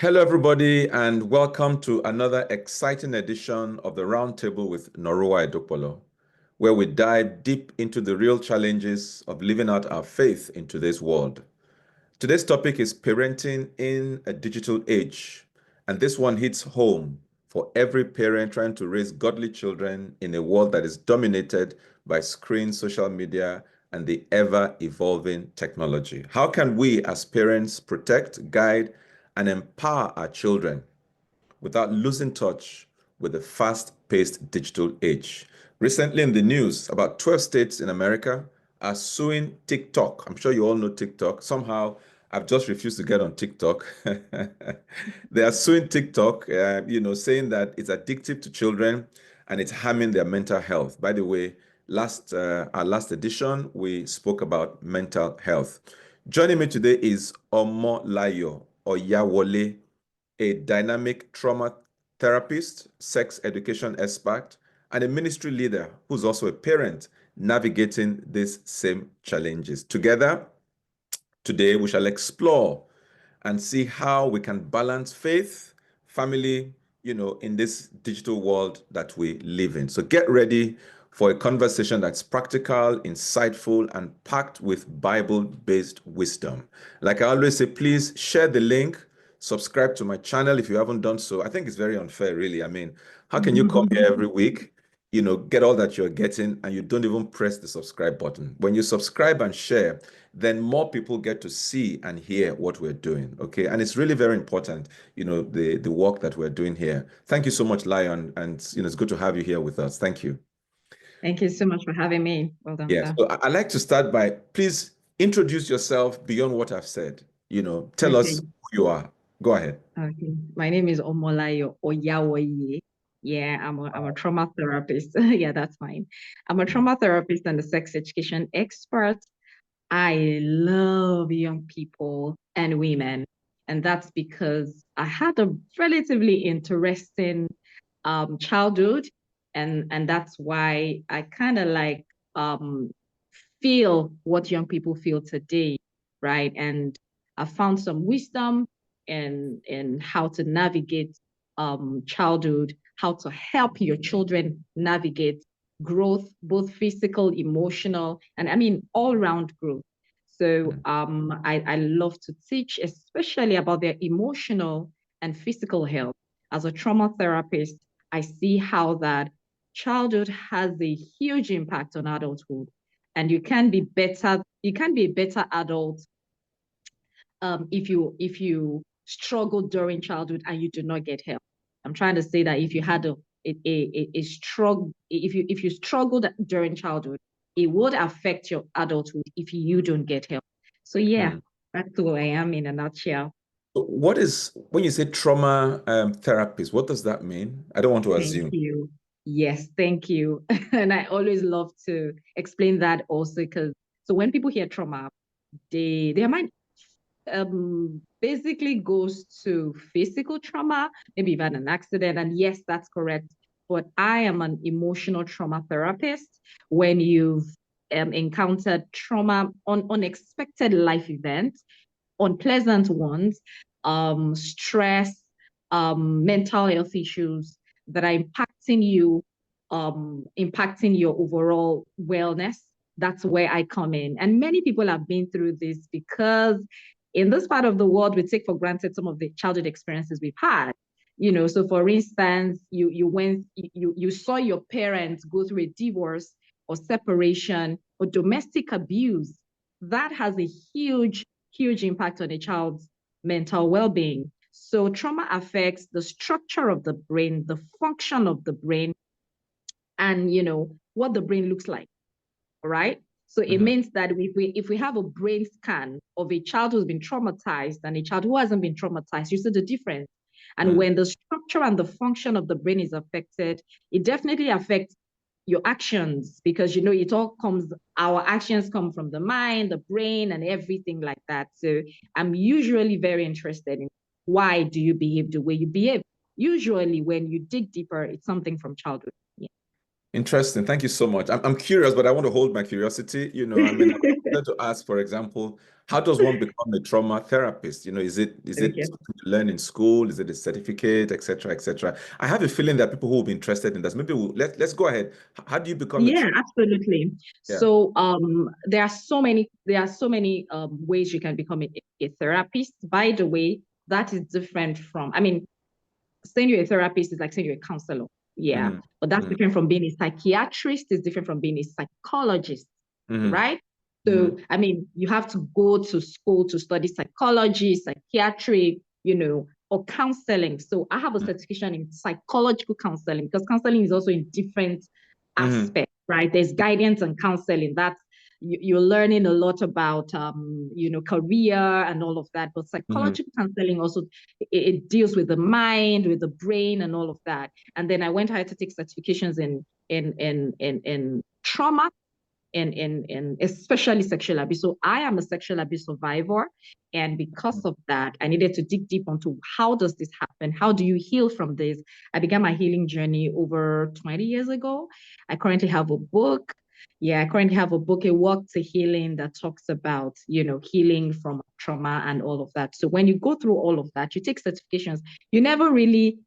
Hello, everybody, and welcome to another exciting edition of the Roundtable with Noruwa Edokpolo, where we dive deep into the real challenges of living out our faith in today's world. Today's topic is parenting in a digital age, and this one hits home for every parent trying to raise godly children in a world that is dominated by screens, social media, and the ever-evolving technology. How can we as parents protect, guide, and empower our children without losing touch with the fast-paced digital age? Recently in the news, about 12 states in America are suing TikTok. I'm sure you all know TikTok. Somehow, I've just refused to get on TikTok. They are suing TikTok, saying that it's addictive to children and it's harming their mental health. By the way, our last edition, we spoke about mental health. Joining me today is Omolayo Oyawoye, a dynamic trauma therapist, sex education expert, and a ministry leader who's also a parent navigating these same challenges. Together, today, we shall explore and see how we can balance faith, family, in this digital world that we live in. So get ready for a conversation that's practical, insightful, and packed with Bible-based wisdom. Like I always say, please share the link, subscribe to my channel if you haven't done so. I think it's very unfair, really. I mean, how can you come here every week, get all that you're getting, and you don't even press the subscribe button? When you subscribe and share, then more people get to see and hear what we're doing, okay? And it's really very important, the work that we're doing here. Thank you so much, Lion, and it's good to have you here with us. Thank you. Thank you so much for having me. Well done, Yes. sir. So I'd like to start by, please introduce yourself beyond what I've said. Tell us who you are. Go ahead. Okay. My name is Omolayo Oyawoye. Yeah, I'm a trauma therapist. Yeah, that's fine. I'm a trauma therapist and a sex education expert. I love young people and women, and that's because I had a relatively interesting childhood, and that's why I kind of like um feel what young people feel today, right? And I found some wisdom in how to navigate childhood, how to help your children navigate growth, both physical, emotional, and I mean all-round growth. So I love to teach, especially about their emotional and physical health. As a trauma therapist, I see how that childhood has a huge impact on adulthood, and you can be a better adult if you struggle during childhood and you do not get help. I'm trying to say that if you had a struggle, if you struggled during childhood, it would affect your adulthood if you don't get help. So yeah, that's who I am in a nutshell. What is, when you say trauma therapist, what does that mean? I don't want to Thank assume. you. Yes, thank you. And I always love to explain that also because so when people hear trauma, their mind basically goes to physical trauma. Maybe you've had an accident, and yes, that's correct. But I am an emotional trauma therapist. When you've encountered trauma on unexpected life events, unpleasant ones, stress, mental health issues that are impacting your overall wellness. That's where I come in. And many people have been through this because in this part of the world, we take for granted some of the childhood experiences we've had. So for instance, you saw your parents go through a divorce or separation or domestic abuse. That has a huge impact on a child's mental well-being. So trauma affects the structure of the brain, the function of the brain, and what the brain looks like. Right? So it means that if we have a brain scan of a child who's been traumatized and a child who hasn't been traumatized, you see the difference. And when the structure and the function of the brain is affected, it definitely affects your actions because it all comes, our actions come from the mind, the brain, and everything like that. So I'm usually very interested in why do you behave the way you behave? Usually when you dig deeper, it's something from childhood. Yeah. Interesting. Thank you so much. I'm curious, but I want to hold my curiosity. I mean, wanted to ask, for example, how does one become a trauma therapist? Is it Okay. something you learn in school? Is it a certificate, et cetera, et cetera? I have a feeling that people who will be interested in this, maybe let's go ahead. How do you become a Yeah, absolutely. yeah. So there are so many ways you can become a therapist. By the way, that is different from, I mean, saying you're a therapist is like saying you're a counselor. Yeah. Mm-hmm. But that's Mm-hmm. different from being a psychiatrist, is different from being a psychologist, Mm-hmm. right? Mm-hmm. So, I mean, you have to go to school to study psychology, psychiatry, or counseling. So I have a certification in psychological counseling, because counseling is also in different Mm-hmm. aspects, right? There's guidance and counseling. That's you're learning a lot about career and all of that. But Mm-hmm. psychological counseling also, it deals with the mind, with the brain, and all of that. And then I went ahead to take certifications in trauma, in especially sexual abuse. So I am a sexual abuse survivor. And because of that, I needed to dig deep onto how does this happen? How do you heal from this? I began my healing journey over 20 years ago. I currently have a book. Yeah, I currently have a book, A Walk to Healing, that talks about, healing from trauma and all of that. So when you go through all of that, you take certifications, you never really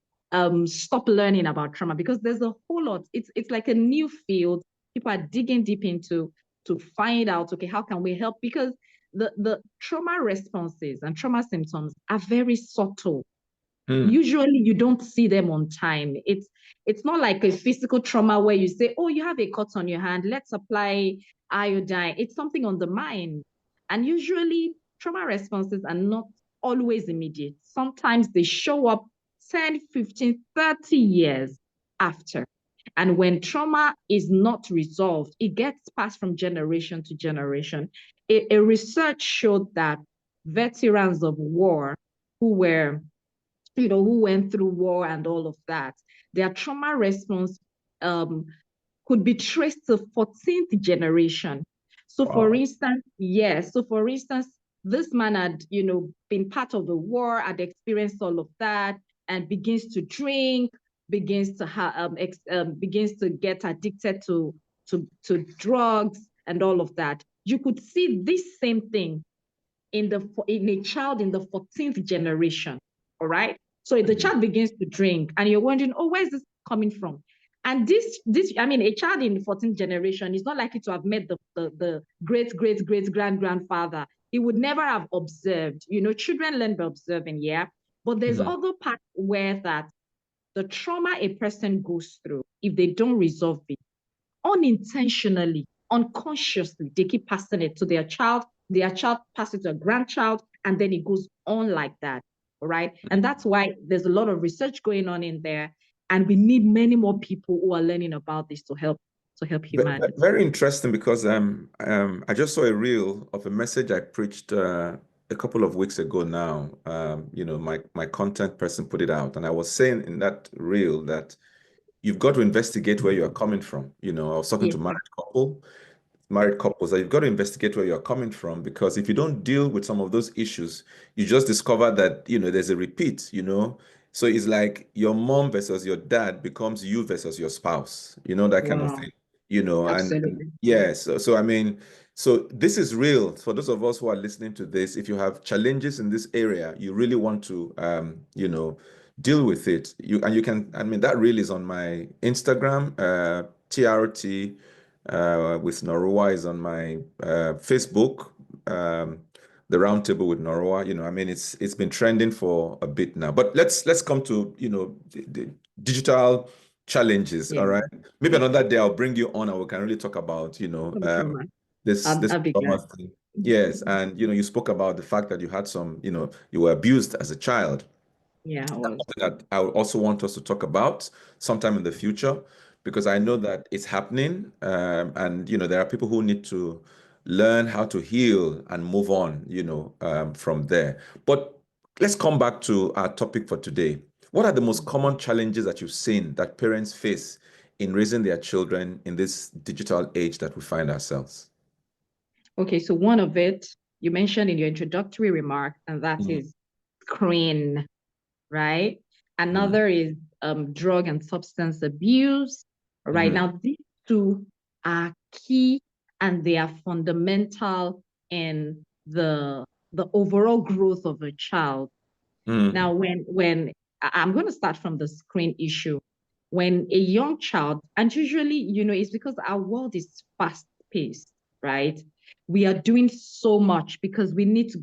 stop learning about trauma, because there's a whole lot. It's like a new field people are digging deep into to find out, okay, how can we help? Because the trauma responses and trauma symptoms are very subtle. Mm-hmm. Usually you don't see them on time. It's not like a physical trauma where you say, oh, you have a cut on your hand, let's apply iodine. It's something on the mind. And usually trauma responses are not always immediate. Sometimes they show up 10, 15, 30 years after. And when trauma is not resolved, it gets passed from generation to generation. A research showed that veterans of war who were who went through war and all of that, their trauma response um, could be traced to 14th generation. So for Wow. instance, yes, so for instance, this man had, been part of the war, had experienced all of that, and begins to drink, begins to get addicted to drugs and all of that. You could see this same thing in a child in the 14th generation. All right. So if the Mm-hmm. child begins to drink and you're wondering, oh, where's this coming from? And I mean, a child in the 14th generation is not likely to have met the great, great, great grandfather. He would never have observed. Children learn by observing, yeah. But there's Mm-hmm. other part where that the trauma a person goes through, if they don't resolve it, unintentionally, unconsciously, they keep passing it to their child passes it to a grandchild, and then it goes on like that. All right. And that's why there's a lot of research going on in there. And we need many more people who are learning about this to help humanity. Very interesting, because I just saw a reel of a message I preached a couple of weeks ago now. My content person put it out, and I was saying in that reel that you've got to investigate where you are coming from. I was talking Yes, to married couples, that you've got to investigate where you're coming from, because if you don't deal with some of those issues, you just discover that there's a repeat. So it's like your mom versus your dad becomes you versus your spouse, that kind of wow, thing. And absolutely. yeah, so I mean, so this is real for those of us who are listening to this. If you have challenges in this area, you really want to deal with it. You can, I mean, that reel is on my Instagram, TRT with Noruwa is on my Facebook, the roundtable with Noruwa. I mean, it's been trending for a bit now. But let's come to the digital challenges. All Yeah, right, maybe another day I'll bring you on and we can really talk about trauma. this I'll be trauma glad. thing. Yes, and you spoke about the fact that you had some, you were abused as a child. Yeah, I That's was. something that I would also want us to talk about sometime in the future, because I know that it's happening, and there are people who need to learn how to heal and move on, from there. But let's come back to our topic for today. What are the most common challenges that you've seen that parents face in raising their children in this digital age that we find ourselves? Okay, so one of it you mentioned in your introductory remark, and that Mm, is screen, right? mm, Another is drug and substance abuse. Right mm, now, these two are key and they are fundamental in the overall growth of a child. Now, when I'm going to start from the screen issue, when a young child, and usually, it's because our world is fast paced, right? We are doing so much because we need to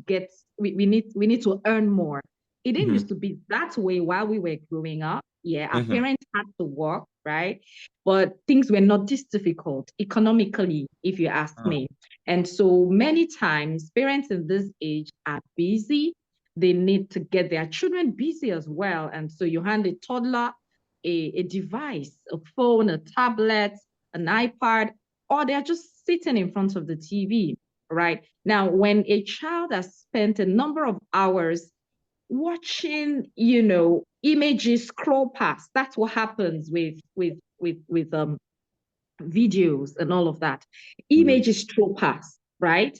we need to earn more. It didn't used to be that way while we were growing up. Yeah, our parents had to work, right? But things were not this difficult economically, if you ask me. And so many times, parents in this age are busy. They need to get their children busy as well. And so you hand a toddler a device, a phone, a tablet, an iPad, or they're just sitting in front of the TV, right? Now, when a child has spent a number of hours watching, images scroll past, that's what happens with videos and all of that. Images scroll past, right?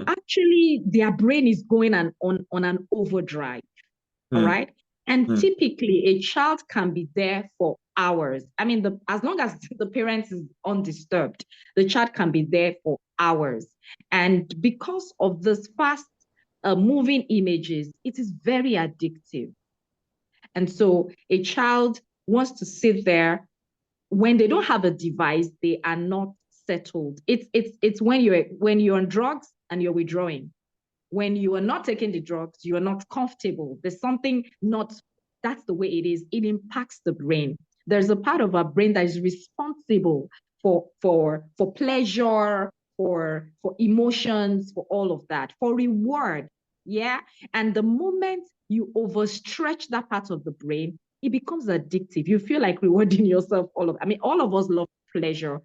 Actually, their brain is going on an overdrive. All right. And typically, a child can be there for hours. I mean, as long as the parent is undisturbed, the child can be there for hours. And because of this fast moving images, it is very addictive. And so a child wants to sit there. When they don't have a device, they are not settled. It's when you're on drugs and you're withdrawing. When you are not taking the drugs, you are not comfortable. There's something not, that's the way it is. It impacts the brain. There's a part of our brain that is responsible for pleasure, for emotions, for all of that, for reward. Yeah. And the moment you overstretch that part of the brain, it becomes addictive. You feel like rewarding yourself all of us love pleasure.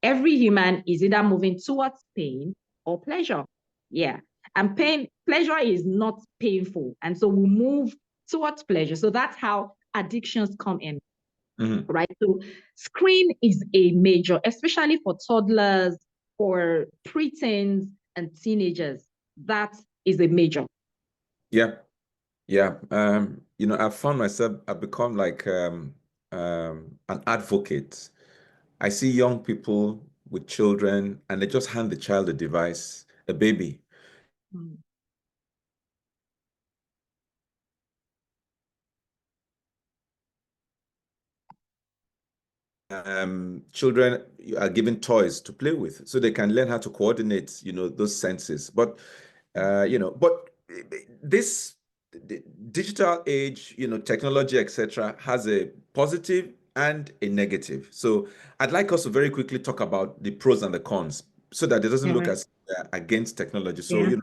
Every human is either moving towards pain or pleasure. Yeah. And pleasure is not painful. And so we move towards pleasure. So that's how addictions come in, right? So screen is a major, especially for toddlers, for preteens and teenagers. That is a major. Yeah. Yeah. I've found myself, I've become like an advocate. I see young people with children and they just hand the child a device, a baby. Children are given toys to play with so they can learn how to coordinate, those senses. But, this digital age, technology, etc., has a positive and a negative. So I'd like us to very quickly talk about the pros and the cons so that it doesn't look as against technology. So, Yeah.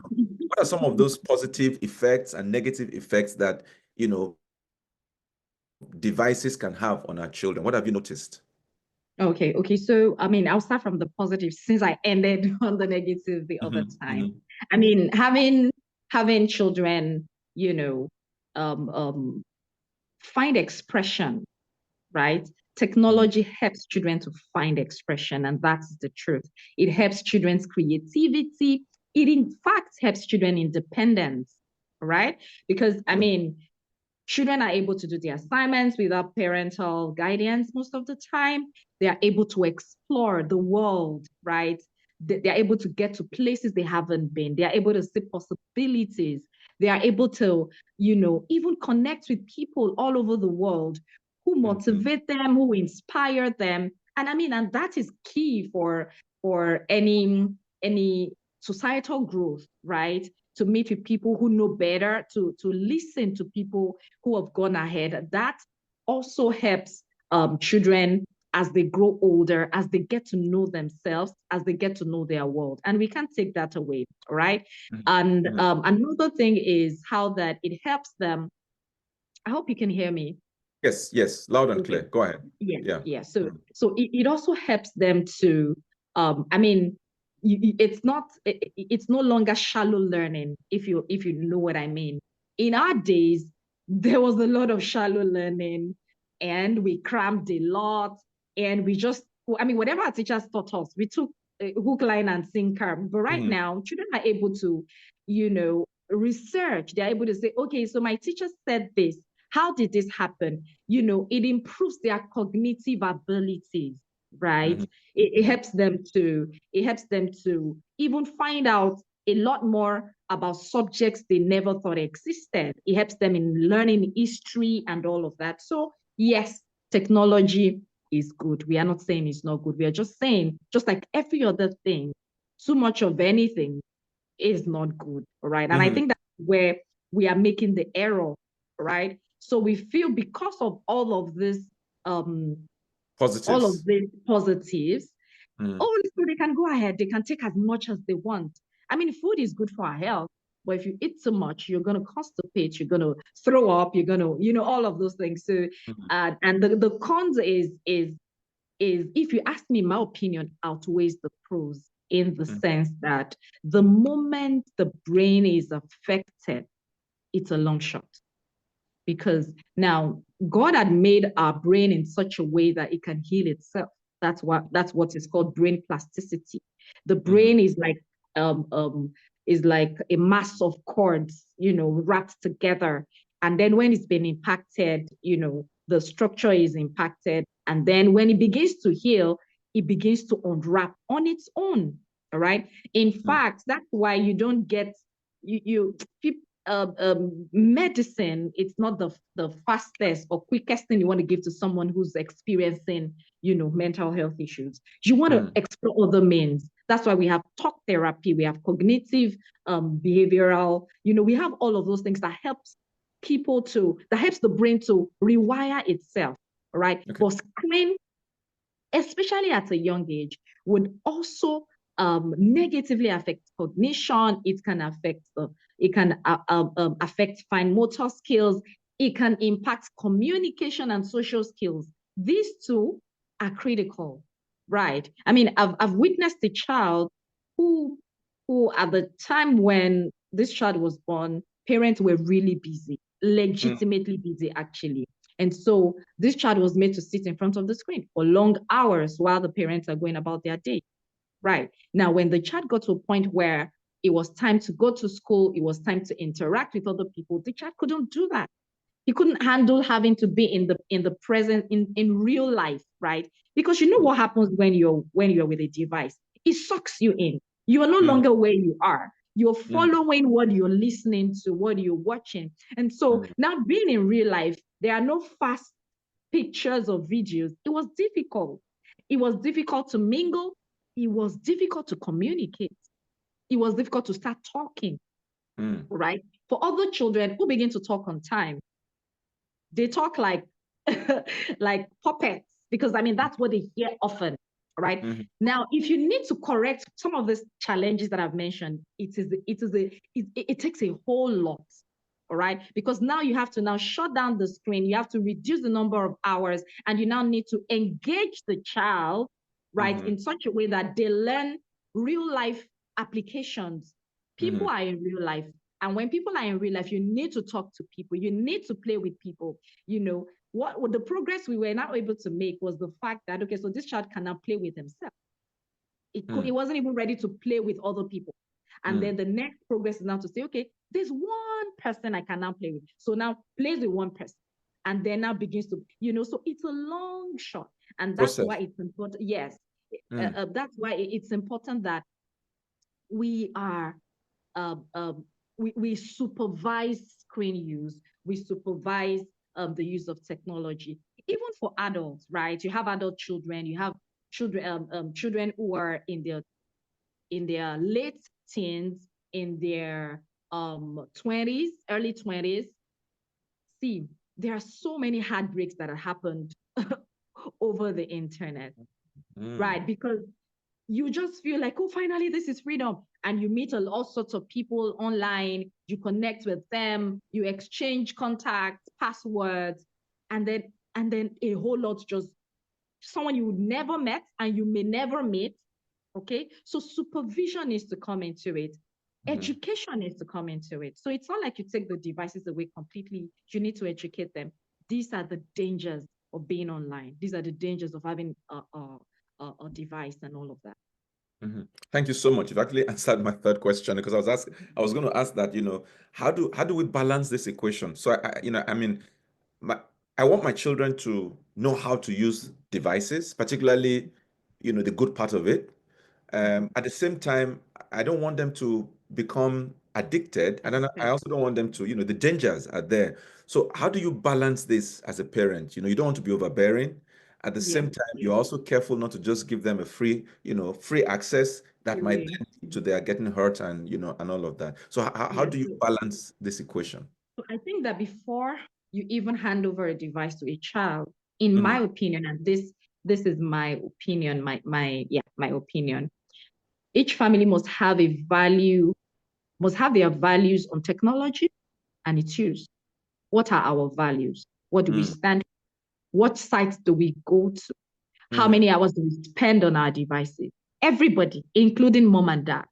what are some of those positive effects and negative effects that, devices can have on our children? What have you noticed? Okay. So, I mean, I'll start from the positive since I ended on the negative the other time. I mean, having children, um, um, find expression, right? Technology helps children to find expression, and that's the truth. It helps children's creativity. It, in fact, helps children independence, right? Because, I mean, children are able to do the assignments without parental guidance most of the time. They are able to explore the world, right? They're able to get to places they haven't been. They are able to see possibilities. They are able to, even connect with people all over the world who motivate them, who inspire them. And I mean, and that is key for any societal growth, right? To meet with people who know better, to listen to people who have gone ahead. That also helps children as they grow older, as they get to know themselves, as they get to know their world. And we can't take that away, right? And another thing is how that it helps them. I hope you can hear me. Yes, loud and Okay. clear. Go ahead. Yeah. So it also helps them to, I mean, it's no longer shallow learning, if you know what I mean. In our days, there was a lot of shallow learning, and we crammed a lot, and I mean, whatever our teachers taught us, we took hook, line, and sinker. But right now, children are able to, research. They're able to say, okay, so my teacher said this. How did this happen? It improves their cognitive abilities. right? Mm-hmm. It helps them to even find out a lot more about subjects they never thought existed. It helps them in learning history and all of that. So yes, technology is good. We are not saying it's not good. We are just saying, just like every other thing, too much of anything is not good, right? And I Mm-hmm. think that's where we are making the error, right? So we feel because of um all of Positives. these positives, Mm-hmm. oh, so they can go ahead, they can take as much as they want. I mean, food is good for our health, but if you eat too much, you're going to constipate, you're going to throw up, you're going to, all of those things. So, Mm-hmm. and the cons is, if you ask me, my opinion outweighs the pros in the sense that the moment the brain is affected, it's a long shot. Because now God had made our brain in such a way that it can heal itself. That's what is called brain plasticity. The Mm-hmm. brain um, um, is like a mass of cords, wrapped together. And then when it's been impacted, the structure is impacted. And then when it begins to heal, it begins to unwrap on its own. All right. In fact, that's why you don't get people medicine, it's not the fastest or quickest thing you want to give to someone who's experiencing, mental health issues. You want to Mm-hmm. explore other means. That's why we have talk therapy, we have cognitive, behavioral, we have all of those things that helps the brain to rewire itself, right? Okay. But screen, especially at a young age, would also negatively affect cognition. It can affect fine motor skills. It can impact communication and social skills. These two are critical, right? I mean, I've witnessed a child who who at the time when this child was born, parents were really busy, Mm-hmm. legitimately busy actually. And so this child was made to sit in front of the screen for long hours while the parents are going about their day. Right. Now, when the child got to a point where it was time to go to school, it was time to interact with other people, the child couldn't do that. He couldn't handle having to be in the present in real life, right? Because you know what happens when you're with a device? It sucks you in. You are no Mm-hmm. longer where you are. You're following what you're listening to, what you're watching. And so Mm-hmm. now being in real life, there are no fast pictures or videos. It was difficult. It was difficult to mingle. It was difficult to communicate. It was difficult to start talking, Mm-hmm. right? For other children who begin to talk on time, they talk like like puppets, because I mean that's what they hear often, right? Mm-hmm. Now, if you need to correct some of these challenges that I've mentioned, it takes a whole lot, all right? Because now you have to now shut down the screen, you have to reduce the number of hours, and you now need to engage the child, right, Mm-hmm. in such a way that they learn real life applications. Mm-hmm. People are in real life, and when people are in real life, you need to talk to people, you need to play with people. What the progress we were now able to make was the fact that, okay, so this child can now play with himself. It wasn't even ready to play with other people. And Mm-hmm. then the next progress is now to say, okay, there's one person I can now play with. So now plays with one person. And then now begins to, so it's a long shot. And that's Process. why it's important. Yes. Mm-hmm. That's why it's important that we are um, um, we supervise screen use, we supervise the use of technology, even for adults, right? You have adult children, you have children who are in their late teens, in their 20s, early 20s. See, there are so many heartbreaks that have happened over the internet, Mm-hmm. right? Because you just feel like, oh, finally, this is freedom. And you meet all sorts of people online, you connect with them, you exchange contacts, passwords, and then a whole lot just someone you would never met and you may never meet. Okay. So supervision needs to come into it. Mm-hmm. Education needs to come into it. So it's not like you take the devices away completely. You need to educate them. These are the dangers of being online. These are the dangers of having a device and all of that. Mm-hmm. Thank you so much. You've actually answered my third question because I was going to ask that, how do we balance this equation? So I mean, my, I want my children to know how to use devices, particularly the good part of it. At the same time, I don't want them to become addicted, and then I Okay. also don't want them to, the dangers are there. So how do you balance this as a parent? You don't want to be overbearing. At the Yeah. same time, you're also careful not to just give them a free, free access that might Really. then lead to their getting hurt and, and all of that. So how Yes. do you balance this equation? So I think that before you even hand over a device to a child, in Mm, my opinion, and this is my opinion, my opinion, each family must have their values on technology and its use. What are our values? What do we mm, stand for? What sites do we go to? How mm, many hours do we spend on our devices? Everybody, including mom and dad.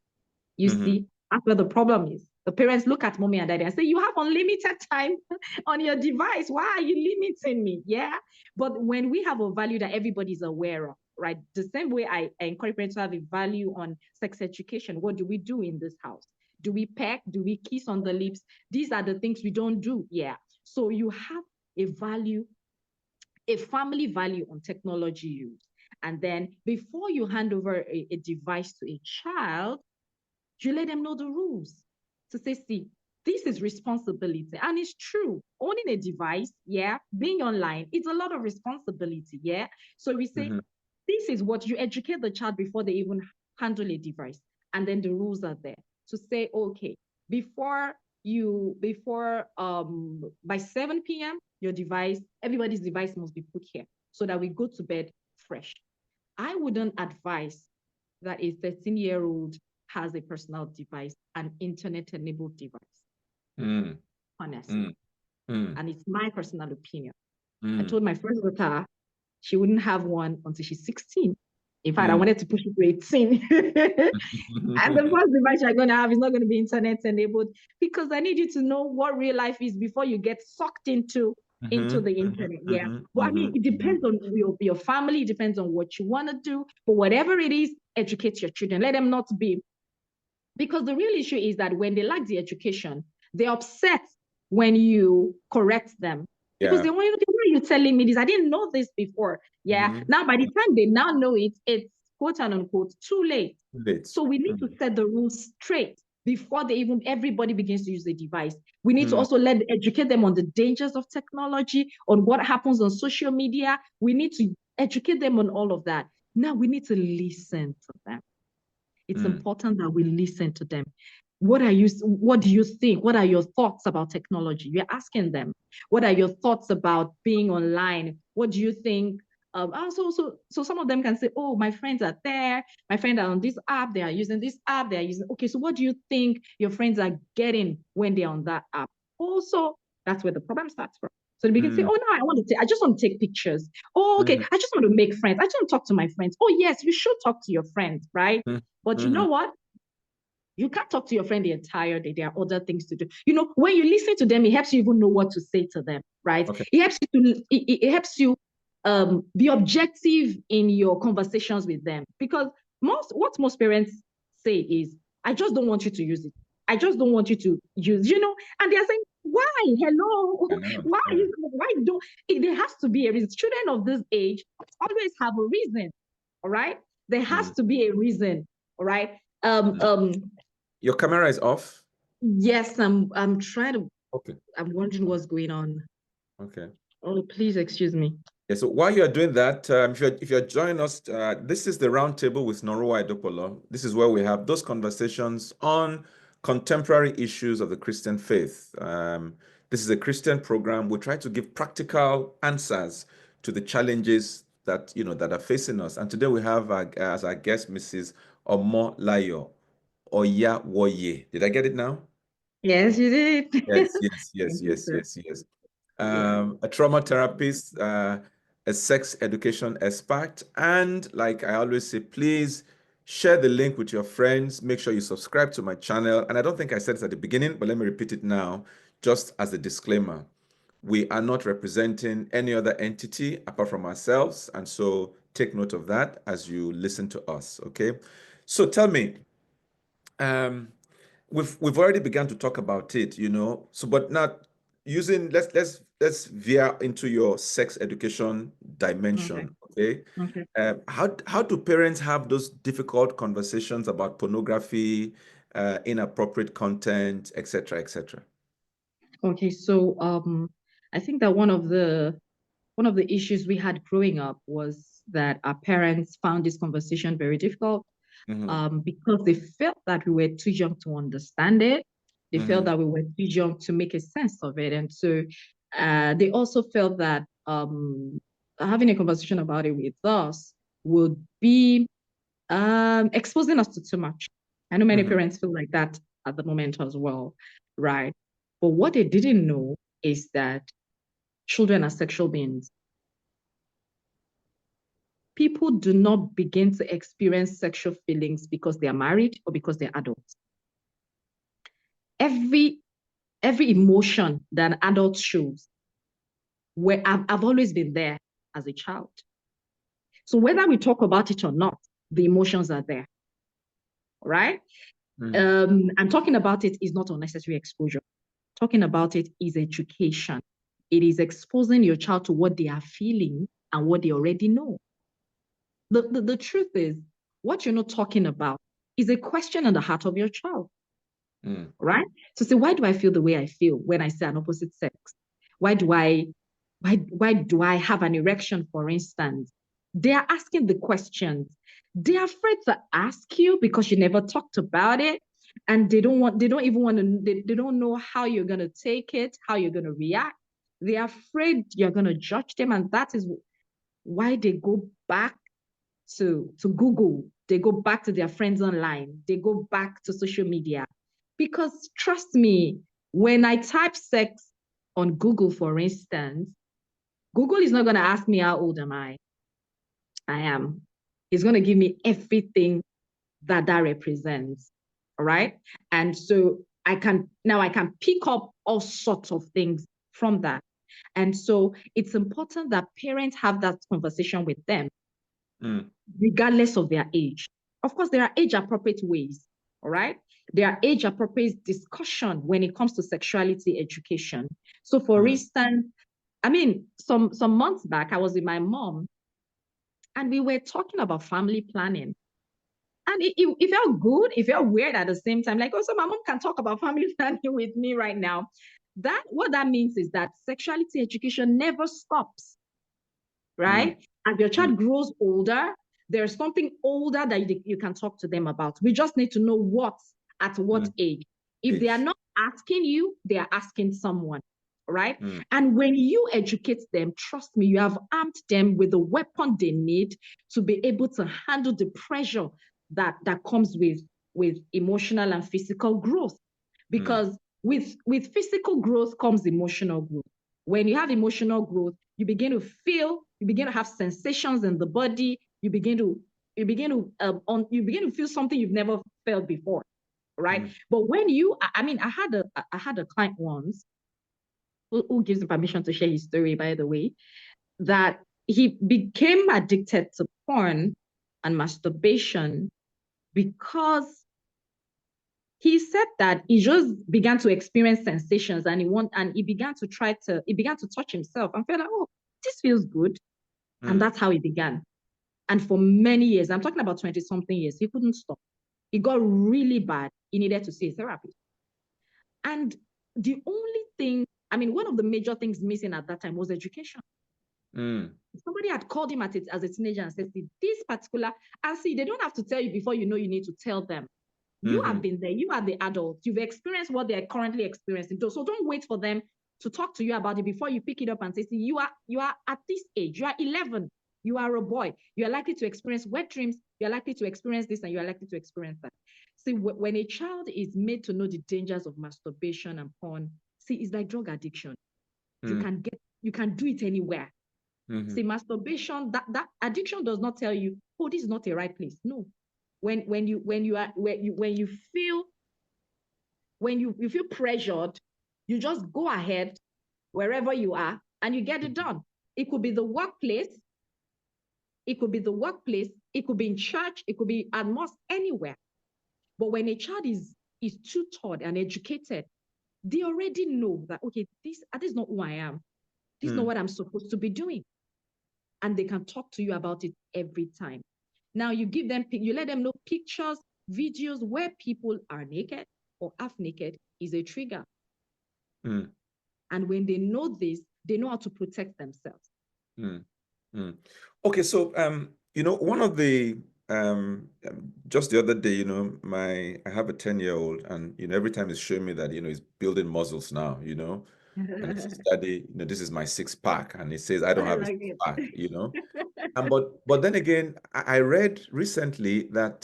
You mhm, see, that's where the problem is. The parents look at mommy and daddy and say, you have unlimited time on your device. Why are you limiting me? Yeah. But when we have a value that everybody's aware of, right? The same way I encourage parents to have a value on sex education. What do we do in this house? Do we peck? Do we kiss on the lips? These are the things we don't do. Yeah. So you have a value, a family value on technology use. And then before you hand over a device to a child, you let them know the rules to say, see, this is responsibility. And it's true. Owning a device, yeah, being online, it's a lot of responsibility, yeah. So we say, mhm, this is what you educate the child before they even handle a device. And then the rules are there to say, okay, before by 7 p.m., your device, everybody's device must be put here so that we go to bed fresh. I wouldn't advise that a 13-year-old has a personal device, an internet-enabled device, mm, honestly. mm, mm, And it's my personal opinion. I mm, told my first daughter she wouldn't have one until she's 16. In fact, I mm. wanted to push it to 18. And the first device you're going to have is not going to be internet enabled because I need you to know what real life is before you get sucked into Mhm, the mhm, internet. Yeah. mhm, But I mean, mhm, it mhm, depends on your family, it depends on what you want to do. But whatever it is, educate your children. Let them not be, because the real issue is that when they lack the education, they're upset when you correct them because yeah. they want you to, why are you telling me this? I didn't know this before. Yeah. Mhm, Now, by the time they now know it, it's quote unquote too late. late. So we need to Mm, set the rules straight before they even everybody begins to use the device. We need to mm, also educate them on the dangers of technology, on what happens on social media. We need to educate them on all of that. Now we need to listen to them. It's mm, important that we listen to them. What do you think? What are your thoughts about technology? You're asking them. What are your thoughts about being online? What do you think? So some of them can say, oh, my friends are there. My friends are on this app. They are using this app. They are using, okay, so what do you think your friends are getting when they're on that app? Also, that's where the problem starts from. So they begin to say, mm, oh, no, I just want to take pictures. Oh, okay, mhm, I just want to make friends. I just want to talk to my friends. Oh, yes, you should talk to your friends, right? mhm, But you know mhm. what? You can't talk to your friend the entire day. There are other things to do. When you listen to them, it helps you even know what to say to them, right? Okay. It helps you be objective in your conversations with them. Because most parents say is, I just don't want you to use it. I just don't want you to use, and they're saying, why? Hello, I know. why Yeah. why don't there has to be a reason. Children of this age always have a reason, all right? There has Mm, to be a reason, all right? Um, mm. um, Your camera is off? Yes, I'm trying to, Okay. I'm wondering what's going on. Okay. Oh, please excuse me. Yeah, so while you're doing that, if you're joining us, this is the roundtable with Noruwa Edokpolo. This is where we have those conversations on contemporary issues of the Christian faith. This is a Christian program. We try to give practical answers to the challenges that are facing us. And today we have as our guest Mrs. Omolayo Oyawoye. Did I get it now? Yes, you did. Yes, yes, yes, Thank you, yes, sir. yes, yes. Yeah. A trauma therapist, a sex education expert, and like I always say, please share the link with your friends. Make sure you subscribe to my channel. And I don't think I said this at the beginning, but let me repeat it now, just as a disclaimer. We are not representing any other entity apart from ourselves. And so take note of that as you listen to us, okay? So tell me, um, we've already begun to talk about it, so but not using let's veer into your sex education Okay. dimension. Okay. Okay. How do parents have those difficult conversations about pornography, inappropriate content, etc., etc.? Okay. So I think that one of the issues we had growing up was that our parents found this conversation very difficult, Mm-hmm. because they felt that we were too young to understand it. They felt Mm-hmm. that we were too young to make a sense of it. And so they also felt that having a conversation about it with us would be exposing us to too much. I know many Mm-hmm. parents feel like that at the moment as well, right? But what they didn't know is that children are sexual beings. People do not begin to experience sexual feelings because they are married or because they're adults. Every every emotion that an adult shows, where I've always been there as a child. So whether we talk about it or not, the emotions are there, right? Mm-hmm. I'm talking about it is not unnecessary exposure. Talking about it is education. It is exposing your child to what they are feeling and what they already know. The truth is, what you're not talking about is a question in the heart of your child, Mm-hmm. right? So say, why do I feel the way I feel when I see an opposite sex? Why do I why do I have an erection, for instance? They are asking the questions. They are afraid to ask you because you never talked about it. And they don't even want to, they don't know how you're gonna take it, how you're gonna react. They're afraid you're gonna judge them. And that is why they go back to Google, they go back to their friends online, they go back to social media. Because trust me, when I type sex on Google, for instance, Google is not going to ask me how old am I. I am. It's going to give me everything that represents. All right. And so I can pick up all sorts of things from that. And so it's important that parents have that conversation with them Mm-hmm. regardless of their age. Of course, there are age appropriate ways, all right? There are age appropriate discussion when it comes to sexuality education. So, for instance, I mean, some months back, I was with my mom and we were talking about family planning. And it felt good, it felt weird at the same time. Like, oh, so my mom can talk about family planning with me right now. That what that means is that sexuality education never stops, Mm-hmm. right? As your child grows older, there's something older that you can talk to them about. We just need to know at what Mm-hmm. age. If they are Age. not asking you, they are asking someone, right? Mm-hmm. And when you educate them, trust me, you have armed them with the weapon they need to be able to handle the pressure that comes with emotional and physical growth. Because with physical growth comes emotional growth. When you have emotional growth, you begin to feel, you begin to have sensations in the body, you begin to feel something you've never felt before, right? Mm-hmm. But when I mean, I had a client once who gives me permission to share his story, by the way, that he became addicted to porn and masturbation because he said that he just began to experience sensations and he began to touch himself and felt like, oh, this feels good. And that's how it began. And for many years, I'm talking about 20 something years, he couldn't stop. It got really bad. He needed to see a therapist. And the only thing, I mean, one of the major things missing at that time was education. Mm-hmm. Somebody had called him as a teenager and said, see, this particular, and see, they don't have to tell you before you know you need to tell them. You have been there, you are the adult, you've experienced what they're currently experiencing. So don't wait for them to talk to you about it before you pick it up and say, see, you are at this age, you are 11, you are a boy, you are likely to experience wet dreams, you are likely to experience this, and you are likely to experience that. See, when a child is made to know the dangers of masturbation and porn, see, it's like drug addiction. You can do it anywhere. Mm-hmm. See, masturbation, that addiction does not tell you, oh, this is not a right place. No. When you feel you feel pressured, you just go ahead wherever you are and you get it done. It could be the workplace, it could be the workplace, it could be in church, it could be at most anywhere. But when a child is tutored and educated, they already know that, okay, this is not who I am. This is not what I'm supposed to be doing. and they can talk to you about it every time. Now you give them, you let them know pictures, videos where people are naked or half naked is a trigger. Mm. And when they know this, they know how to protect themselves. Mm. Mm. Okay, so one of the just the other day, I have a 10-year-old, and every time he's showing me that, he's building muscles now, and he says, Daddy, this is my six pack, and he says, I don't I have a like six it. pack. And but then again, I read recently that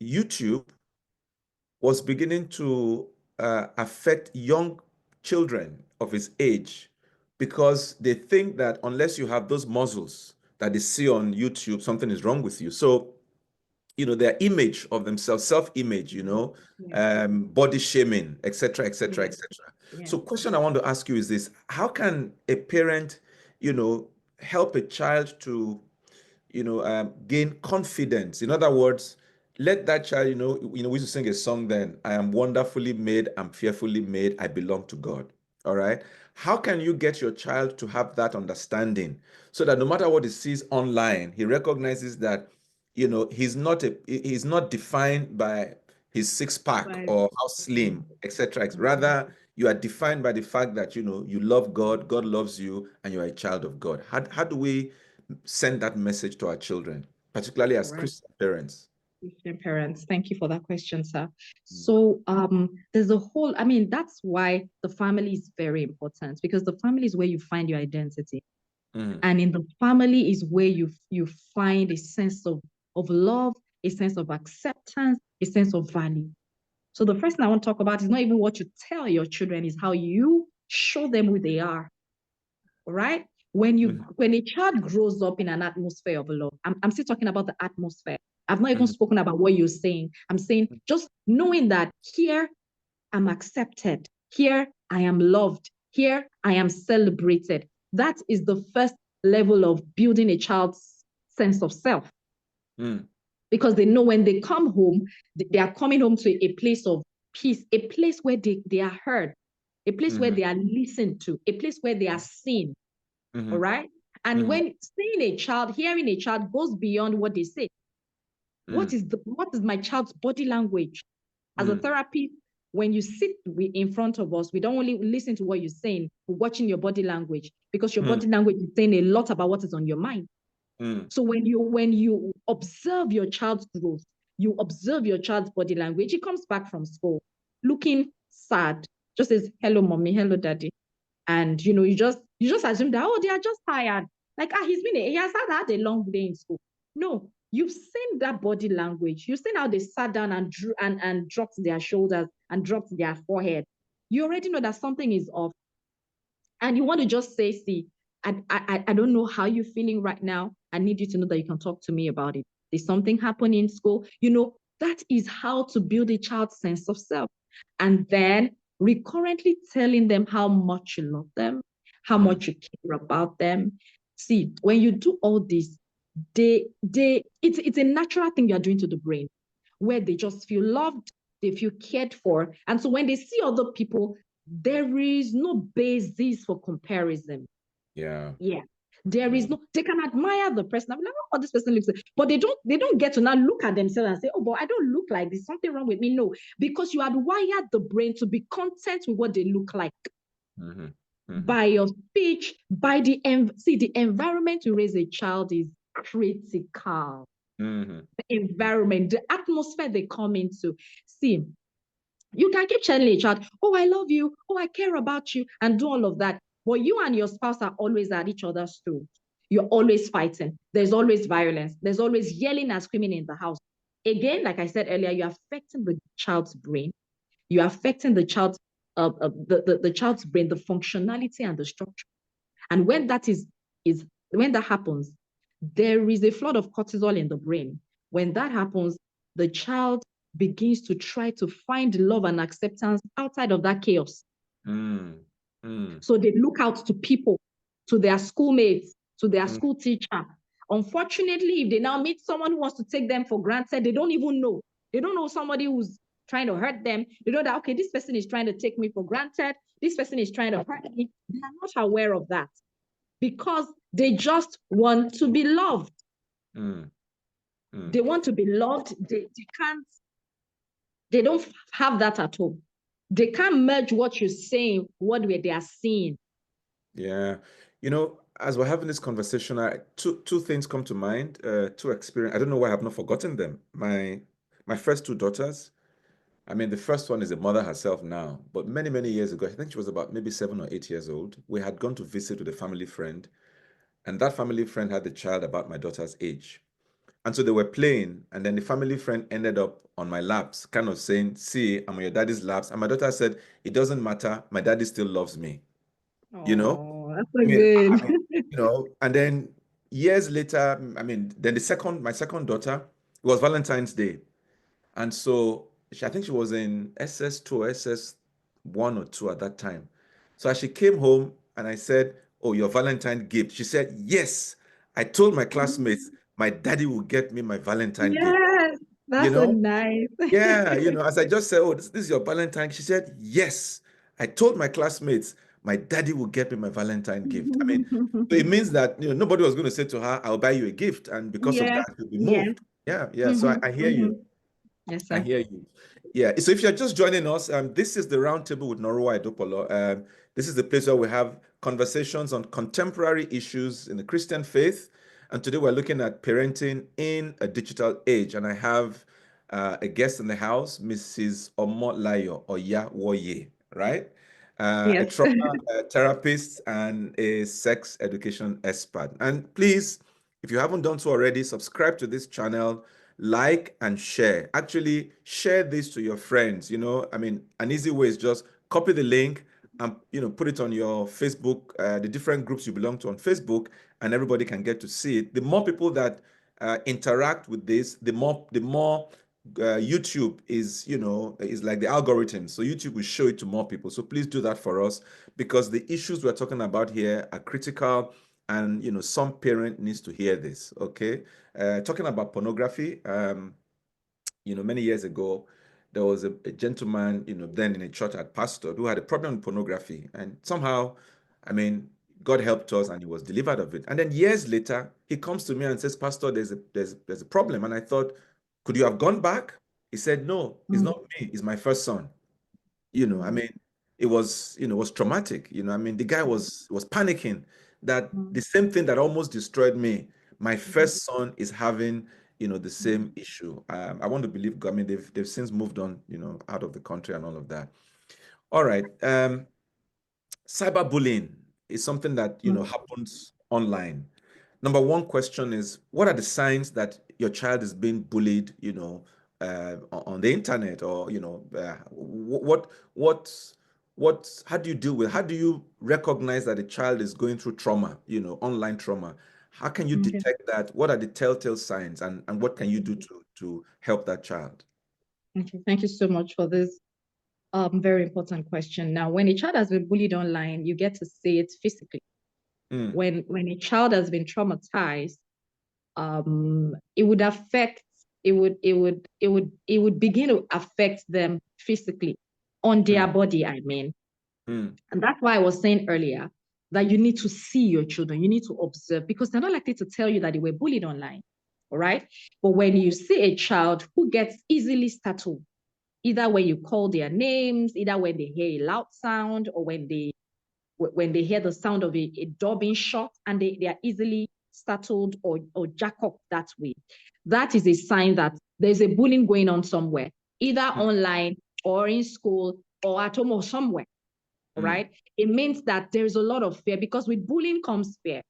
YouTube was beginning to affect young children of his age, because they think that unless you have those muscles that they see on YouTube, something is wrong with you. So, their image of themselves, self-image, Yeah, body shaming, etc., etc., yeah, etc. yeah. So, question I want to ask you is this: how can a parent, help a child to gain confidence? In other words, let that child, we used to sing a song then, I am wonderfully made, I'm fearfully made, I belong to God. All right. How can you get your child to have that understanding, so that no matter what he sees online, he recognizes that, he's not defined by his six pack But or how yeah. slim, etc. Rather, you are defined by the fact that, you love God, God loves you, and you're a child of God. How do we send that message to our children, particularly All as right. Christian parents? Christian parents. Thank you for that question, sir. So there's a whole, I mean, that's why the family is very important, because the family is where you find your identity. Mm, And in the family is where you find a sense of love, a sense of acceptance, a sense of value. So the first thing I want to talk about is not even what you tell your children, is how you show them who they are. Right? mm, When a child grows up in an atmosphere of love, I'm still talking about the atmosphere. I've not even mm, spoken about what you're saying. I'm saying just knowing that here I'm accepted, here I am loved, here I am celebrated. That is the first level of building a child's sense of self, mm, because they know when they come home, they are coming home to a place of peace, a place where they are heard, a place where mm, they are listened to, a place where they are seen. All mm, right. And mm, when seeing a child, hearing a child goes beyond what they say. mm, What is my child's body language? As a mm, therapist, when you sit in front of us, we don't only listen to what you're saying, we're watching your body language, because your mm, body language is saying a lot about what is on your mind. mm, So when you observe your child's growth, you observe your child's body language, he comes back from school looking sad, just says, hello, mommy, hello, daddy. And you just assume that, oh, they are just tired. Like, he has had a long day in school. No, you've seen that body language. You've seen how they sat down and drew and dropped their shoulders and dropped their forehead. You already know that something is off. And you want to just say, see, I don't know how you're feeling right now. I need you to know that you can talk to me about it. Did something happen in school? That is how to build a child's sense of self. And then recurrently telling them how much you love them, how mm, much you care about them. See, when you do all this, it's a natural thing you're doing to the brain, where they just feel loved, they feel cared for. And so when they see other people, there is no basis for comparison. yeah. Yeah. There is Yeah. no, they can admire the person. I'm like, oh, this person looks like, but they don't get to now look at themselves and say, oh, but I don't look like this. Something wrong with me. No, because you had wired the brain to be content with what they look like, Mm-hmm. Mm-hmm. by your speech, by the environment to raise a child is critical. Mm-hmm. The environment, the atmosphere they come into. See, you can keep telling a child, oh, I love you, oh, I care about you, and do all of that. But you and your spouse are always at each other's throat. You're always fighting. There's always violence. There's always yelling and screaming in the house. Again, like I said earlier, you're affecting the child's brain. You're affecting the child's brain, the functionality and the structure. And when that happens, there is a flood of cortisol in the brain. When that happens, the child begins to try to find love and acceptance outside of that chaos. Mm, mm, So they look out to people, to their schoolmates, to their mm, school teacher. Unfortunately, if they now meet someone who wants to take them for granted, they don't even know. They don't know somebody who's trying to hurt them. They know that, okay, this person is trying to take me for granted. This person is trying to hurt me. They are not aware of that. because they just want to be loved. Mm. They want to be loved. They don't have that at home. They can't merge what you're saying, what they are seeing. Yeah. As we're having this conversation, two things come to mind, two experience. I don't know why I've not forgotten them. My first two daughters, I mean, the first one is a mother herself now, but many, many years ago, I think she was about maybe 7 or 8 years old. We had gone to visit with a family friend, and that family friend had a child about my daughter's age. And so they were playing, and then the family friend ended up on my laps, kind of saying, "See, I'm on your daddy's laps." And my daughter said, "It doesn't matter. My daddy still loves me." You know? Oh, that's I so mean, good. and then years later, I mean, then my second daughter, it was Valentine's Day. And so I think she was in SS2 or SS1 or 2 at that time. So as she came home and I said, "Oh, your Valentine gift." She said, "Yes. I told my classmates my daddy will get me my Valentine gift." Yes, You that's so know? nice. Yeah, as I just said, "Oh, this is your Valentine." She said, "Yes. I told my classmates my daddy will get me my Valentine gift." I mean, so it means that nobody was going to say to her, "I'll buy you a gift," and because of Yes, that, you'll be yes. moved. Yeah, yeah. So I hear you. Yes, I sir. hear you. Yeah. So if you're just joining us, this is the Roundtable with Noruwa Edokpolo. This is the place where we have conversations on contemporary issues in the Christian faith. And today we're looking at parenting in a digital age. And I have a guest in the house, Mrs. Omolayo Oyawoye, right? A Yes. trauma therapist and a sex education expert. And please, if you haven't done so already, subscribe to this channel, like and share. Actually, share this to your friends. I mean, an easy way is just copy the link and put it on your Facebook, the different groups you belong to on Facebook, and everybody can get to see it. The more people that interact with this, the more YouTube is like the algorithm. So YouTube will show it to more people. So please do that for us, because the issues we're talking about here are critical, and some parent needs to hear this. Okay. Talking about pornography, many years ago, there was a gentleman, then in a church at pastor, who had a problem with pornography. And somehow, I mean, God helped us and he was delivered of it. And then years later, he comes to me and says, "Pastor, there's a problem." And I thought, "Could you have gone back?" He said, "No, it's Mm, not me, it's my first son." I mm, mean, it was traumatic. I mean, the guy was panicking that mm, the same thing that almost destroyed me, my mm, first son is having, the same issue. I want to believe God. I mean, they've since moved on, out of the country and all of that. All right. Cyberbullying is something that, mm, happens online. Number one question is, what are the signs that your child is being bullied, on the internet, or, how do you deal with, how do you recognize that a child is going through trauma, online trauma? How can you okay. detect that? What are the telltale signs, and what can you do to help that child? Okay. Thank you so much for this very important question. Now, when a child has been bullied online, you get to see it physically. Mm, When a child has been traumatized, it would affect it would begin to affect them physically on mm, their body, I mean. mm, And that's why I was saying earlier that you need to see your children, you need to observe, because they're not likely to tell you that they were bullied online. All right. But when you see a child who gets easily startled, either when you call their names, either when they hear a loud sound, or when they hear the sound of a door being shut, and they are easily startled or jack up that way, that is a sign that there's a bullying going on somewhere, either online or in school or at home or somewhere. mm, Right? It means that there's a lot of fear, because with bullying comes fear,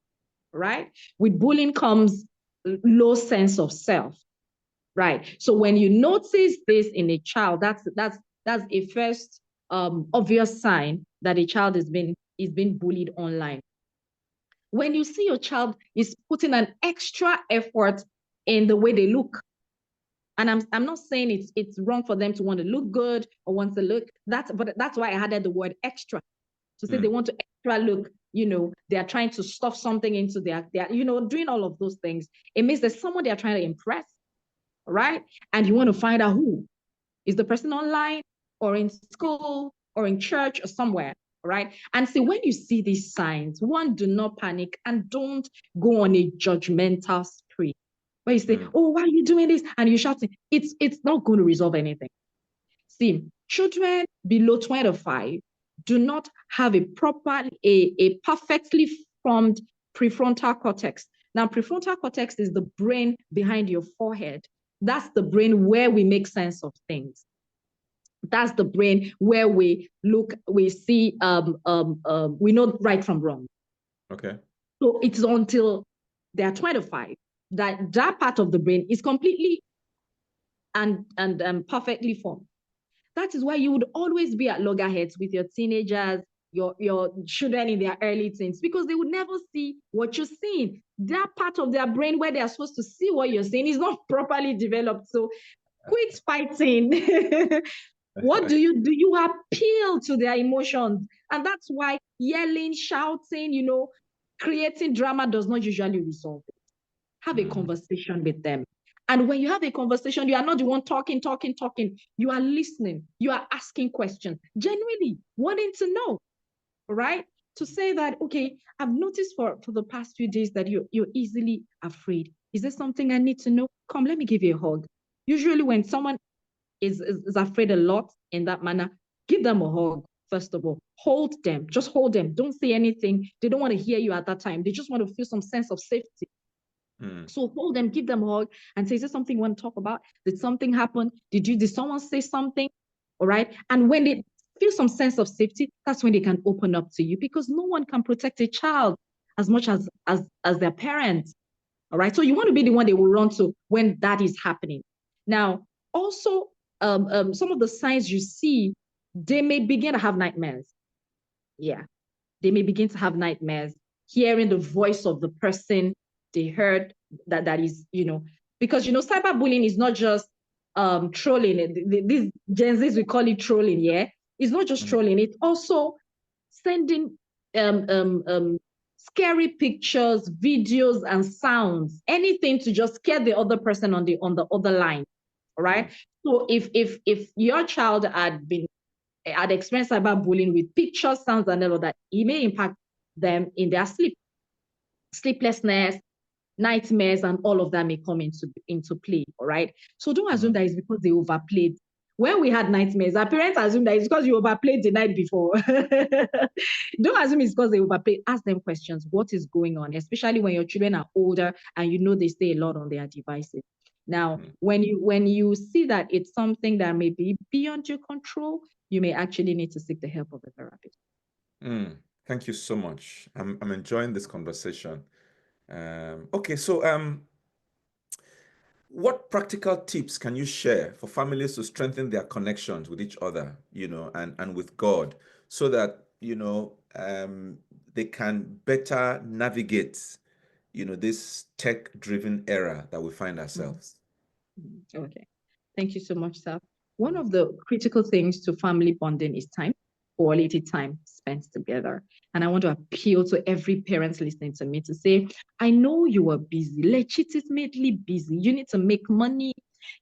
right? With bullying comes low sense of self, right? So when you notice this in a child, that's a first obvious sign that a child is being bullied online. When you see your child is putting an extra effort in the way they look, and I'm not saying it's wrong for them to want to look good or want to look but that's why I added the word extra, to say they mm, want to extra look, they are trying to stuff something into their doing all of those things. It means there's someone they are trying to impress, right? And you want to find out who is the person online or in school or in church or somewhere. right? And see, when you see these signs, one, do not panic and don't go on a judgmental spree where you say, oh, why are you doing this? And you shouting. It's not going to resolve anything. See, children below 25 do not have a perfectly formed prefrontal cortex. Now, prefrontal cortex is the brain behind your forehead. That's the brain where we make sense of things. That's the brain where we look, we see, we know right from wrong. Okay. So it's until they are 25 that that part of the brain is completely and perfectly formed. That is why you would always be at loggerheads with your teenagers, your children in their early teens, because they would never see what you're seeing. That part of their brain where they are supposed to see what you're saying is not properly developed. So quit fighting. What do? You appeal to their emotions. And that's why yelling, shouting, creating drama does not usually resolve it. Have a conversation with them. And when you have a conversation, you are not the one talking. You are listening. You are asking questions, genuinely wanting to know, right? To say that, okay, I've noticed for the past few days that you're easily afraid. Is there something I need to know? Come, let me give you a hug. Usually when someone is afraid a lot in that manner, give them a hug. First of all, hold them. Just hold them. Don't say anything. They don't want to hear you at that time. They just want to feel some sense of safety. So hold them, give them a hug, and say, is there something you want to talk about? Did something happen? Did someone say something? All right. And when they feel some sense of safety, that's when they can open up to you, because no one can protect a child as much as their parents. All right. So you want to be the one they will run to when that is happening. Now, also, some of the signs you see, they may begin to have nightmares. Yeah. They may begin to have nightmares, hearing the voice of the person they heard that is, because, cyberbullying is not just trolling. These Gen Zs, we call it trolling, yeah? It's not just trolling. It's also sending scary pictures, videos, and sounds, anything to just scare the other person on the other line, all right? So if your child had experienced cyberbullying with pictures, sounds, and all of that, it may impact them in their sleeplessness, nightmares, and all of that may come into play, all right? So don't assume that it's because they overplayed. When we had nightmares, our parents assume that it's because you overplayed the night before. Don't assume it's because they overplayed. Ask them questions. What is going on? Especially when your children are older and they stay a lot on their devices. Now, when you see that it's something that may be beyond your control, you may actually need to seek the help of a therapist. Thank you so much. I'm enjoying this conversation. Okay, so what practical tips can you share for families to strengthen their connections with each other, and with God, so that, they can better navigate, this tech-driven era that we find ourselves? Okay. Thank you so much, sir. One of the critical things to family bonding is time, quality time spent together. And I want to appeal to every parent listening to me to say, I know you are busy, legitimately busy. You need to make money.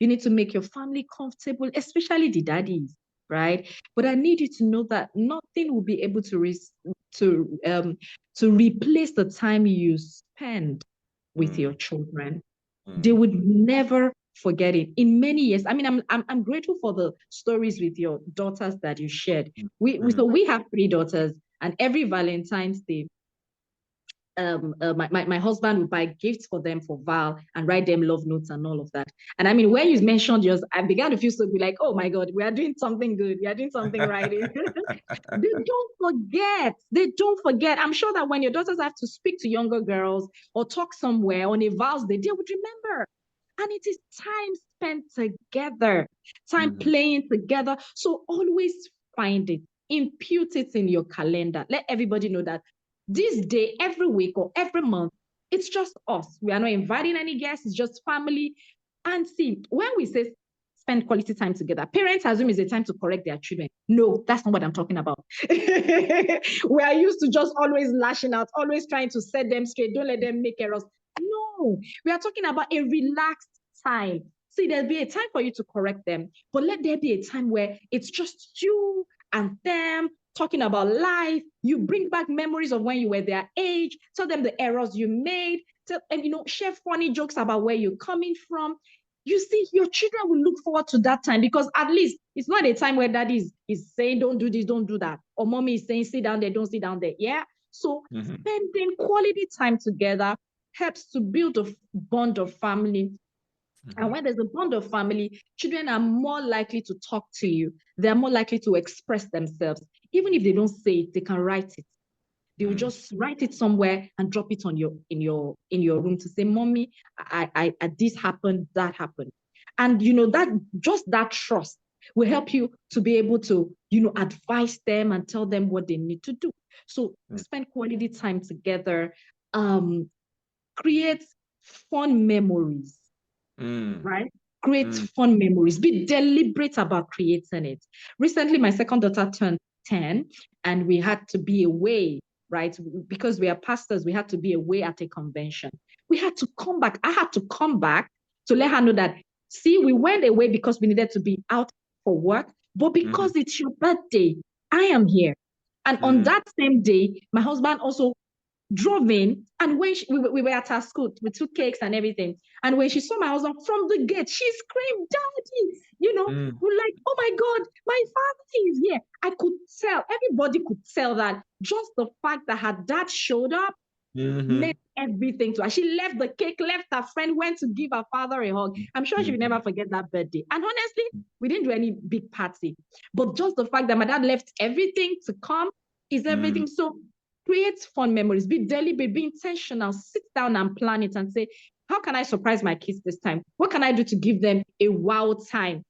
You need to make your family comfortable, especially the daddies, right? But I need you to know that nothing will be able to replace the time you spend with your children. They would never forget it in many years. I mean, I'm grateful for the stories with your daughters that you shared. So we have 3 daughters, and every Valentine's Day, my husband would buy gifts for them for Val and write them love notes and all of that. And I mean, when you mentioned yours, I began to feel so good, like, oh my God, we are doing something good. We are doing something right. They don't forget. They don't forget. I'm sure that when your daughters have to speak to younger girls or talk somewhere on a Val's Day, they would remember. And it is time spent together, time playing together. So always find it, impute it in your calendar. Let everybody know that this day, every week or every month, it's just us. We are not inviting any guests. It's just family. And see, when we say spend quality time together, parents assume it's a time to correct their children. No, that's not what I'm talking about. We are used to just always lashing out, always trying to set them straight. Don't let them make errors. No, we are talking about a relaxed time. See, there'll be a time for you to correct them, but let there be a time where it's just you and them talking about life. You bring back memories of when you were their age, tell them the errors you made, and share funny jokes about where you're coming from. You see, your children will look forward to that time, because at least it's not a time where daddy is saying, don't do this, don't do that. Or mommy is saying, sit down there, don't sit down there. Yeah. So spending quality time together helps to build a bond of family. And when there's a bond of family, children are more likely to talk to you. They're more likely to express themselves. Even if they don't say it, they can write it. They will just write it somewhere and drop it on in your room to say, Mommy, I this happened, that happened. And that just that trust will help you to be able to, advise them and tell them what they need to do. So spend quality time together, create fun memories, right? Create fun memories. Be deliberate about creating it. Recently, my second daughter turned 10 and we had to be away, right? Because we are pastors, we had to be away at a convention. We had to come back. I had to come back to let her know that, see, we went away because we needed to be out for work, but because it's your birthday, I am here. And on that same day, my husband also drove in, and when we were at her school, we took cakes and everything. And when she saw my husband from the gate, she screamed, Daddy, we're like, oh my God, my father is here. I could tell, everybody could tell that just the fact that her dad showed up made everything to her. She left the cake, left her friend, went to give her father a hug. I'm sure she will never forget that birthday. And honestly, we didn't do any big party, but just the fact that my dad left everything to come is everything. So create fun memories, be deliberate, be intentional, sit down and plan it and say, how can I surprise my kids this time? What can I do to give them a wow time?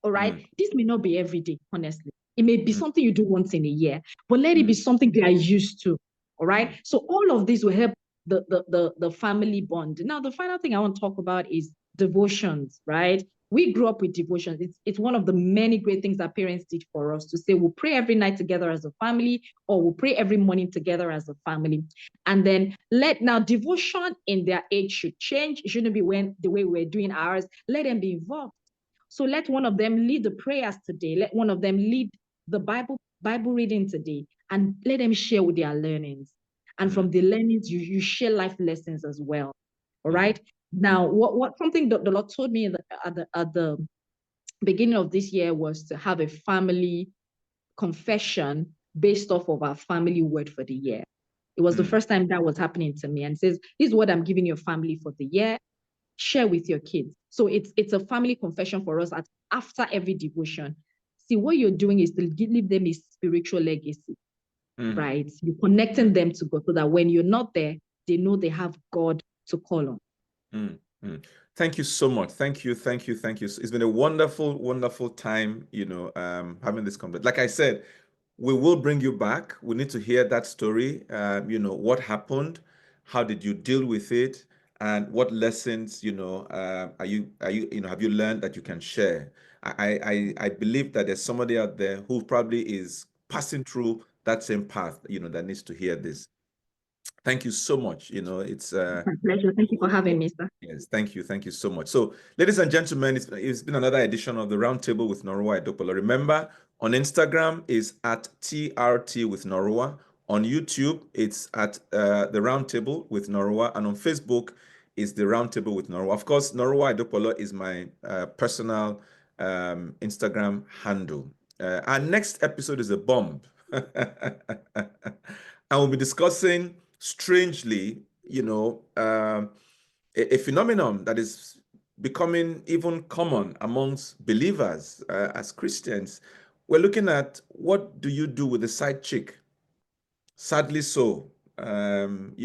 All right. This may not be every day, honestly. It may be something you do once in a year, but let it be something they are used to. All right. So all of this will help the family bond. Now, the final thing I want to talk about is devotions, right? We grew up with devotions. It's one of the many great things that parents did for us, to say we'll pray every night together as a family, or we'll pray every morning together as a family. And then now devotion in their age should change. It shouldn't be the way we're doing ours. Let them be involved. So let one of them lead the prayers today. Let one of them lead the Bible reading today, and let them share with their learnings. And from the learnings, you share life lessons as well. All right. Now, what something that the Lord told me at the beginning of this year was to have a family confession based off of our family word for the year. It was the first time that was happening to me, and it says, this is what I'm giving your family for the year. Share with your kids. So it's a family confession for us after every devotion. See, what you're doing is to leave them a spiritual legacy, right? You're connecting them to God so that when you're not there, they know they have God to call on. Thank you so much. Thank you. It's been a wonderful, wonderful time, having this conversation. Like I said, we will bring you back. We need to hear that story. What happened, how did you deal with it, and what lessons, have you learned that you can share? I believe that there's somebody out there who probably is passing through that same path, that needs to hear this. Thank you so much. It's My pleasure. Thank you for having me, sir. Yes, thank you. Thank you so much. So, ladies and gentlemen, it's been another edition of the Roundtable with Noruwa Edokpolo. Remember, on Instagram is at TRT with Noruwa. On YouTube, it's at the Roundtable with Noruwa. And on Facebook is the Roundtable with Noruwa. Of course, Noruwa Edokpolo is my personal Instagram handle. Our next episode is a bomb. And we'll be discussing, strangely, a phenomenon that is becoming even common amongst believers as Christians. We're looking at, what do you do with the side chick? Sadly so, when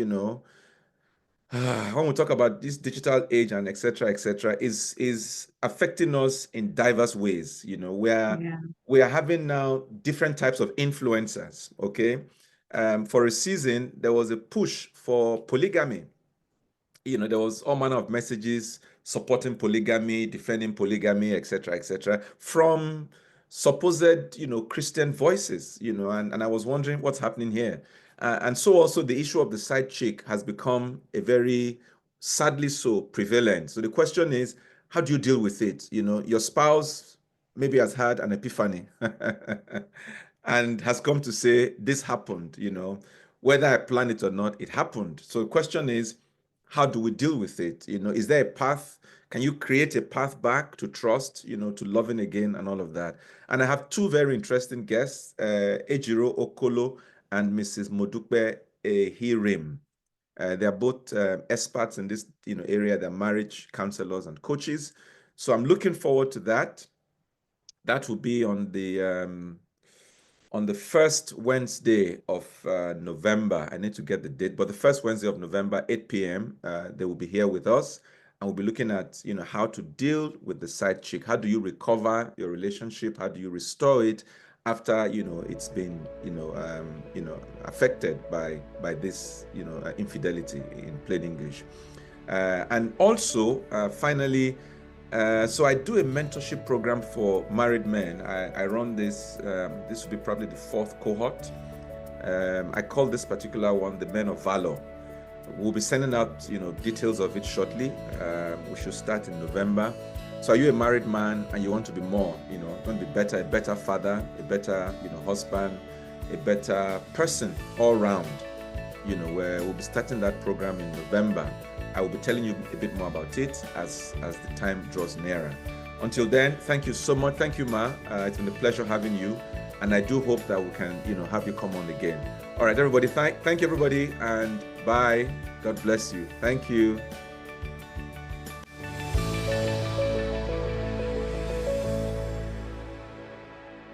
we talk about this digital age and etc., is affecting us in diverse ways. We are having now different types of influencers. Okay, for a season there was a push for polygamy. There was all manner of messages supporting polygamy, defending polygamy, etc., from supposed, Christian voices, and I was wondering what's happening here. And so also the issue of the side chick has become a very, sadly so, prevalent. So the question is, how do you deal with it? Your spouse maybe has had an epiphany and has come to say this happened, whether I planned it or not, it happened. So the question is, how do we deal with it? Is there a path? Can you create a path back to trust, to loving again and all of that? And I have two very interesting guests, Ejiro Okolo and Mrs. Modukbe Hirim. They are both experts in this area. They're marriage counselors and coaches. So I'm looking forward to that. That will be on the first Wednesday of November. I need to get the date, but the first Wednesday of November, 8 p.m., they will be here with us, and we'll be looking at how to deal with the side chick. How do you recover your relationship? How do you restore it after it's been affected by this infidelity, in plain English? And also, finally, so I do a mentorship program for married men. I run this. This will be probably the fourth cohort. I call this particular one the Men of Valor. We'll be sending out details of it shortly. We should start in November. So are you a married man and you want to be more, want to be better, a better father, a better husband, a better person all round, where we'll be starting that program in November. I will be telling you a bit more about it as the time draws nearer. Until then, thank you so much. Thank you, Ma. It's been a pleasure having you. And I do hope that we can, have you come on again. All right, everybody. Thank you, everybody. And bye. God bless you. Thank you.